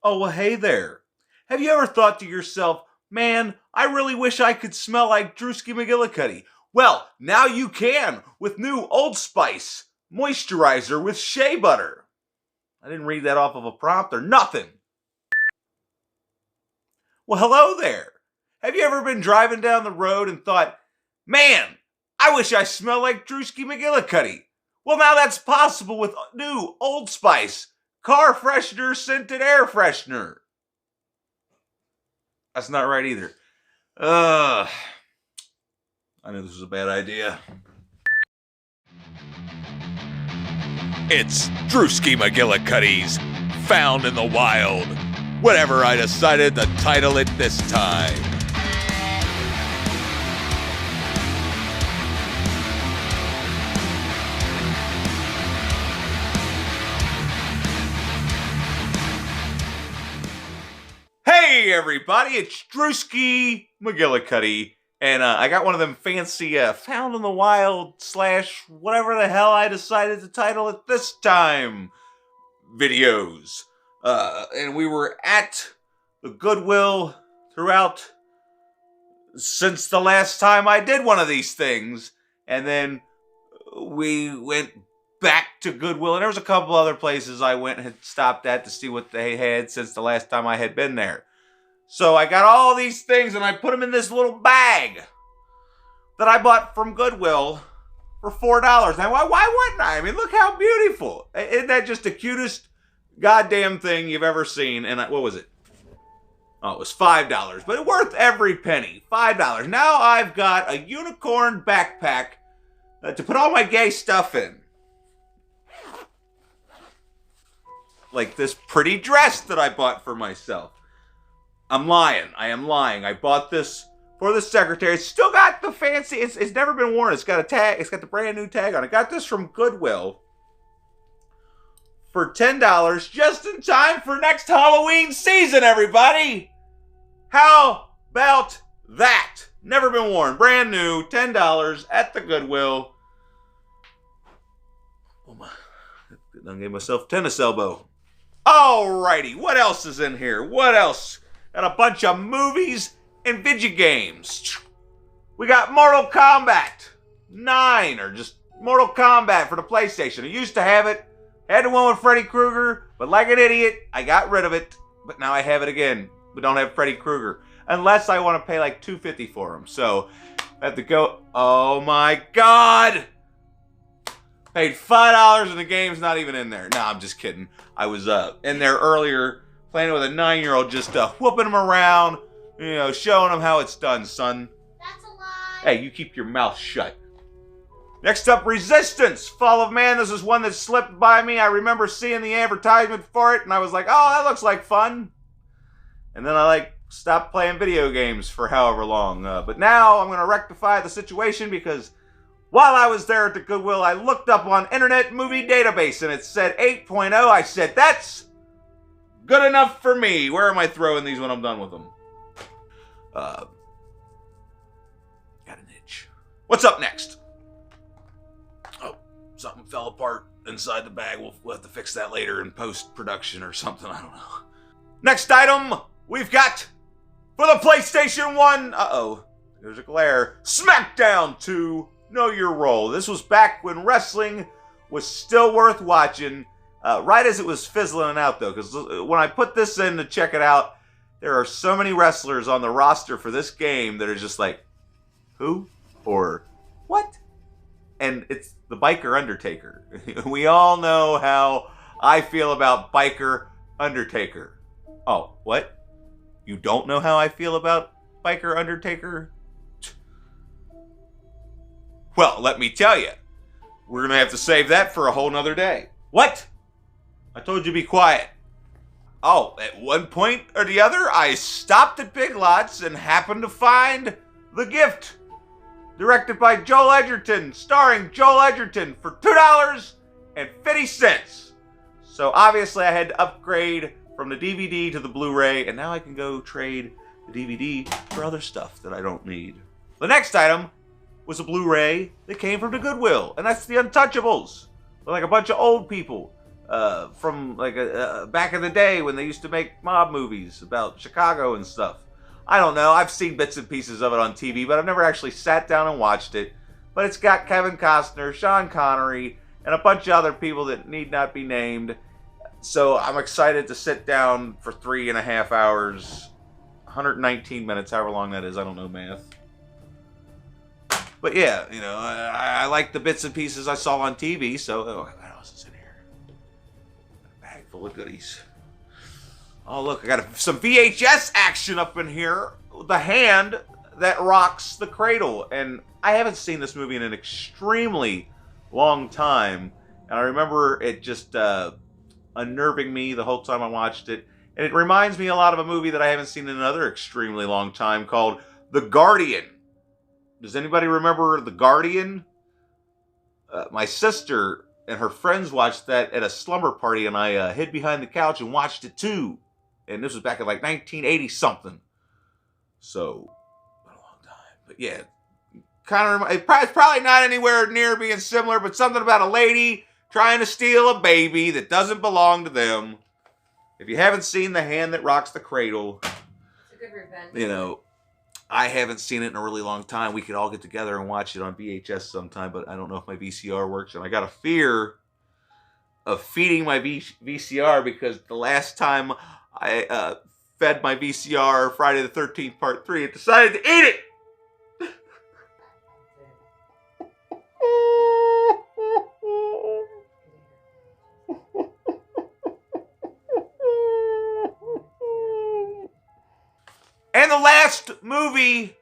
Oh, well, hey there. Have you ever thought to yourself, man, I really wish I could smell like Drewski McGillicuddy? Well, now you can with new Old Spice moisturizer with shea butter. I didn't read that off of a prompt or nothing. Well, hello there. Have you ever been driving down the road and thought, man, I wish I smelled like Drewski McGillicuddy? Well, now that's possible with new Old Spice car freshener scented air freshener. That's not right either. I knew this was a bad idea. It's Drewski McGillicuddy's Found in the Wild. Whatever I decided to title it this time. Hey everybody, it's Drewski McGillicuddy, and I got one of them fancy Found in the Wild / whatever the hell I decided to title it this time videos. And we were at the Goodwill throughout since the last time I did one of these things, and then we went back to Goodwill, and there was a couple other places I went and had stopped at to see what they had since the last time I had been there. So I got all these things and I put them in this little bag that I bought from Goodwill for $4. Now, why wouldn't I? I mean, look how beautiful. Isn't that just the cutest goddamn thing you've ever seen? And what was it? Oh, it was $5, but it's worth every penny. $5. Now I've got a unicorn backpack to put all my gay stuff in. Like this pretty dress that I bought for myself. I'm lying. I am lying. I bought this for the secretary. It's still got the fancy, it's never been worn. It's got a tag, it's got the brand new tag on it. I got this from Goodwill for $10 just in time for next Halloween season, everybody. How about that? Never been worn. Brand new, $10 at the Goodwill. Oh my, I gave myself a tennis elbow. Alrighty, what else is in here? What else? Got a bunch of movies and video games. We got Mortal Kombat 9, or just Mortal Kombat for the PlayStation. I used to have it. Had the one with Freddy Krueger, but like an idiot, I got rid of it. But now I have it again. We don't have Freddy Krueger. Unless I want to pay like $2.50 for him. So, I have to go. Oh my god! Paid $5 and the game's not even in there. No, I'm just kidding. I was in there earlier playing with a 9-year-old, just whooping him around, you know, showing him how it's done, son. That's a lie. Hey, you keep your mouth shut. Next up, Resistance, Fall of Man. This is one that slipped by me. I remember seeing the advertisement for it, and I was like, oh, that looks like fun. And then I, stopped playing video games for however long. But now I'm going to rectify the situation because while I was there at the Goodwill, I looked up on Internet Movie Database, and it said 8.0. I said, that's good enough for me. Where am I throwing these when I'm done with them? Got an itch. What's up next? Oh, something fell apart inside the bag. We'll have to fix that later in post-production or something. I don't know. Next item, we've got, for the PlayStation 1, there's a glare, SmackDown 2, Know Your Role. This was back when wrestling was still worth watching. Right as it was fizzling out, though, because when I put this in to check it out, there are so many wrestlers on the roster for this game that are just like, who? Or what? And it's the Biker Undertaker. We all know how I feel about Biker Undertaker. Oh, what? You don't know how I feel about Biker Undertaker? Well, let me tell you. We're going to have to save that for a whole nother day. What? I told you to be quiet. Oh, at one point or the other, I stopped at Big Lots and happened to find The Gift. Directed by Joel Edgerton, starring Joel Edgerton for $2.50. So obviously I had to upgrade from the DVD to the Blu-ray, and now I can go trade the DVD for other stuff that I don't need. The next item was a Blu-ray that came from the Goodwill, and that's The Untouchables. Like a bunch of old people. from like back in the day when they used to make mob movies about Chicago and stuff. I don't know. I've seen bits and pieces of it on TV, but I've never actually sat down and watched it. But it's got Kevin Costner, Sean Connery, and a bunch of other people that need not be named. So I'm excited to sit down for 3.5 hours, 119 minutes, however long that is. I don't know math. But yeah, you know, I like the bits and pieces I saw on TV. So what else is in here? A bag full of goodies. Oh, look, I got some VHS action up in here. The Hand That Rocks the Cradle. And I haven't seen this movie in an extremely long time. And I remember it just unnerving me the whole time I watched it. And it reminds me a lot of a movie that I haven't seen in another extremely long time called The Guardian. Does anybody remember The Guardian? My sister and her friends watched that at a slumber party, and I hid behind the couch and watched it too. And this was back in like 1980 something. So, a long time. But yeah, kind of. It's probably not anywhere near being similar, but something about a lady trying to steal a baby that doesn't belong to them. If you haven't seen The Hand That Rocks the Cradle, It's a good revenge. you know, I haven't seen it in a really long time. We could all get together and watch it on VHS sometime, but I don't know if my VCR works, and I got a fear of feeding my VCR because the last time I fed my VCR Friday the 13th Part 3, it decided to eat it! And the last movie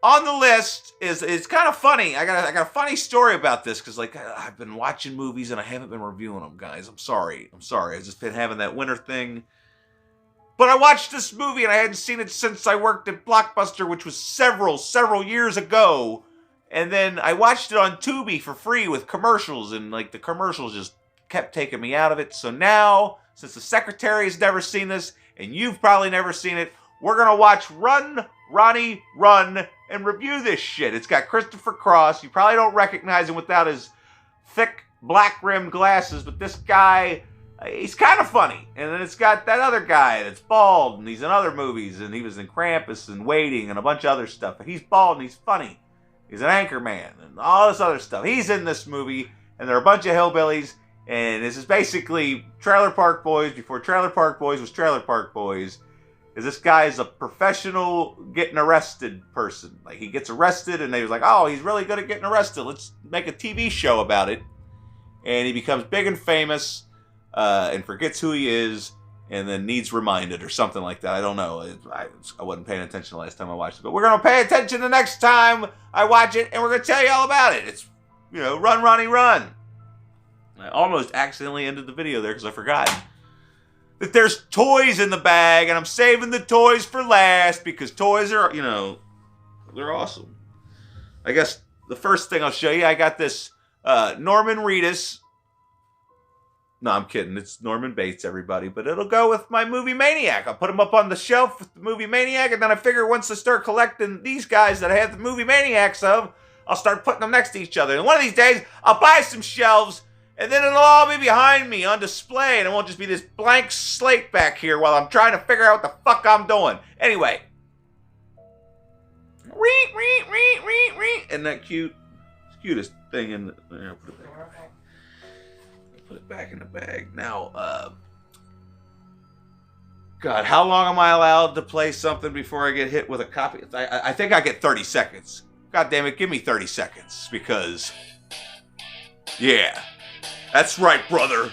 on the list is kind of funny. I got a funny story about this because like I've been watching movies and I haven't been reviewing them, guys. I'm sorry. I've just been having that winter thing. But I watched this movie and I hadn't seen it since I worked at Blockbuster, which was several years ago. And then I watched it on Tubi for free with commercials, and like the commercials just kept taking me out of it. So now, since the secretary has never seen this and you've probably never seen it, we're going to watch Run, Ronnie, Run and review this shit. It's got Christopher Cross. You probably don't recognize him without his thick black-rimmed glasses, but this guy, he's kind of funny. And then it's got that other guy that's bald, and he's in other movies, and he was in Krampus and Waiting and a bunch of other stuff. But he's bald and he's funny. He's an anchor man and all this other stuff. He's in this movie, and they're a bunch of hillbillies, and this is basically Trailer Park Boys before Trailer Park Boys was Trailer Park Boys. Is this guy is a professional getting arrested person. Like, he gets arrested, and they was like, oh, he's really good at getting arrested. Let's make a TV show about it. And he becomes big and famous, and forgets who he is, and then needs reminded or something like that. I don't know. I wasn't paying attention the last time I watched it. But we're going to pay attention the next time I watch it, and we're going to tell you all about it. It's, you know, Run, Ronnie, Run. I almost accidentally ended the video there because I forgot that there's toys in the bag, and I'm saving the toys for last because toys are, you know, they're awesome. I guess the first thing I'll show you, I got this Norman Reedus. No, I'm kidding. It's Norman Bates, everybody. But it'll go with my Movie Maniac. I'll put them up on the shelf with the Movie Maniac, and then I figure once I start collecting these guys that I have the Movie Maniacs of, I'll start putting them next to each other. And one of these days, I'll buy some shelves, and then it'll all be behind me on display, and it won't just be this blank slate back here while I'm trying to figure out what the fuck I'm doing. Anyway. And that cutest thing in the... There, put it back in the bag. Now, God, how long am I allowed to play something before I get hit with a copy? I think I get 30 seconds. God damn it, give me 30 seconds, because... Yeah. That's right, brother.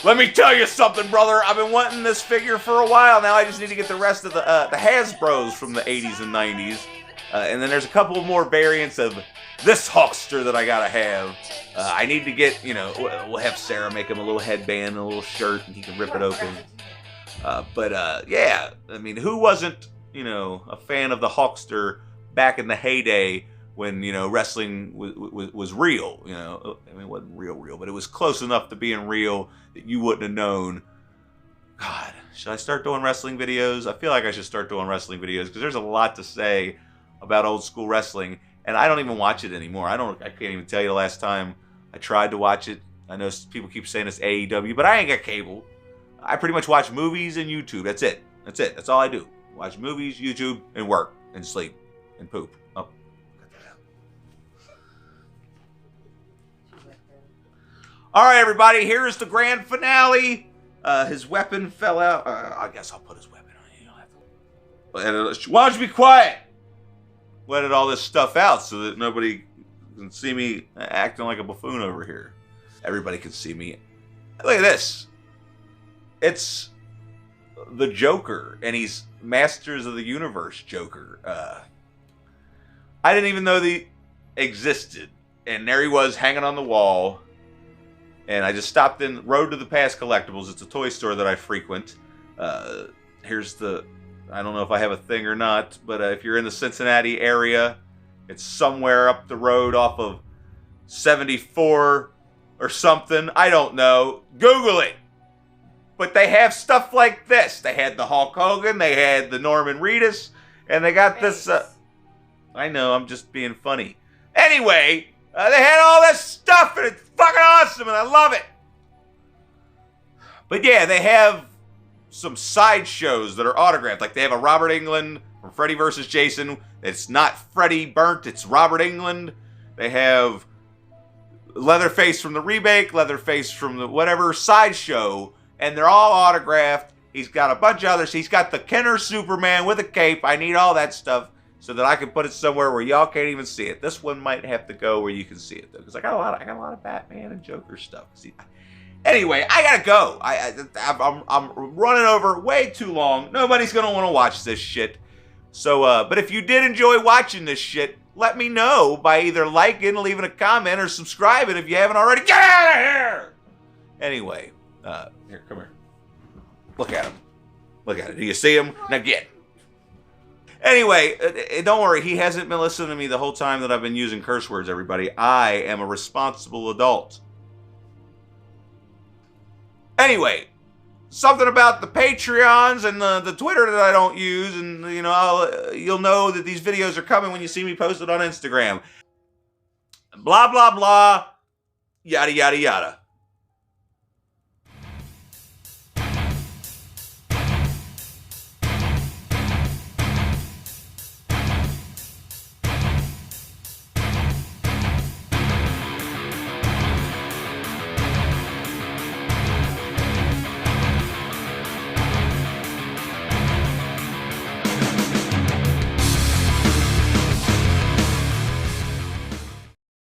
Let me tell you something, brother. I've been wanting this figure for a while now. I just need to get the rest of the Hasbros from the 80s and 90s. And then there's a couple more variants of this Hulkster that I gotta have. I need to get, you know, we'll have Sarah make him a little headband and a little shirt, and he can rip it open. Yeah, I mean, who wasn't, you know, a fan of the Hulkster back in the heyday when, you know, wrestling was real, you know? I mean, it wasn't real, but it was close enough to being real that you wouldn't have known. God, should I start doing wrestling videos? I feel like I should start doing wrestling videos because there's a lot to say about old school wrestling, and I don't even watch it anymore. I can't even tell you the last time I tried to watch it. I know people keep saying it's AEW, but I ain't got cable. I pretty much watch movies and YouTube. That's it. That's all I do. Watch movies, YouTube, and work, and sleep, and poop. Oh. All right, everybody. Here is the grand finale. His weapon fell out. I guess I'll put his weapon on. You don't have to. Why don't you be quiet? Let all this stuff out so that nobody can see me acting like a buffoon over here. Everybody can see me. Look at this. It's the Joker, and he's Masters of the Universe Joker. I didn't even know they existed, and there he was hanging on the wall. And I just stopped in Road to the Past Collectibles. It's a toy store that I frequent. Here's the... I don't know if I have a thing or not, but if you're in the Cincinnati area, it's somewhere up the road off of 74 or something. I don't know. Google it. But they have stuff like this. They had the Hulk Hogan. They had the Norman Reedus. And they got this... I know, I'm just being funny. Anyway, they had all this stuff, and it's fucking awesome, and I love it. But yeah, they have some sideshows that are autographed. Like they have a Robert Englund from Freddy vs. Jason. It's not Freddy burnt, it's Robert Englund. They have Leatherface from the remake, Leatherface from the whatever sideshow, and they're all autographed. He's got a bunch of others. He's got the Kenner Superman with a cape. I need all that stuff so that I can put it somewhere where y'all can't even see it. This one might have to go where you can see it though, because I got a lot of Batman and Joker stuff. See, anyway, I gotta go. I'm running over way too long. Nobody's gonna want to watch this shit. So, but if you did enjoy watching this shit, let me know by either liking, leaving a comment, or subscribing if you haven't already. Get out of here! Anyway, here, come here. Look at him. Look at it. Do you see him? Now get. Anyway, don't worry. He hasn't been listening to me the whole time that I've been using curse words, everybody. I am a responsible adult. Anyway, something about the Patreons and the Twitter that I don't use, and you know, you'll know that these videos are coming when you see me posted on Instagram. Blah, blah, blah, yada, yada, yada.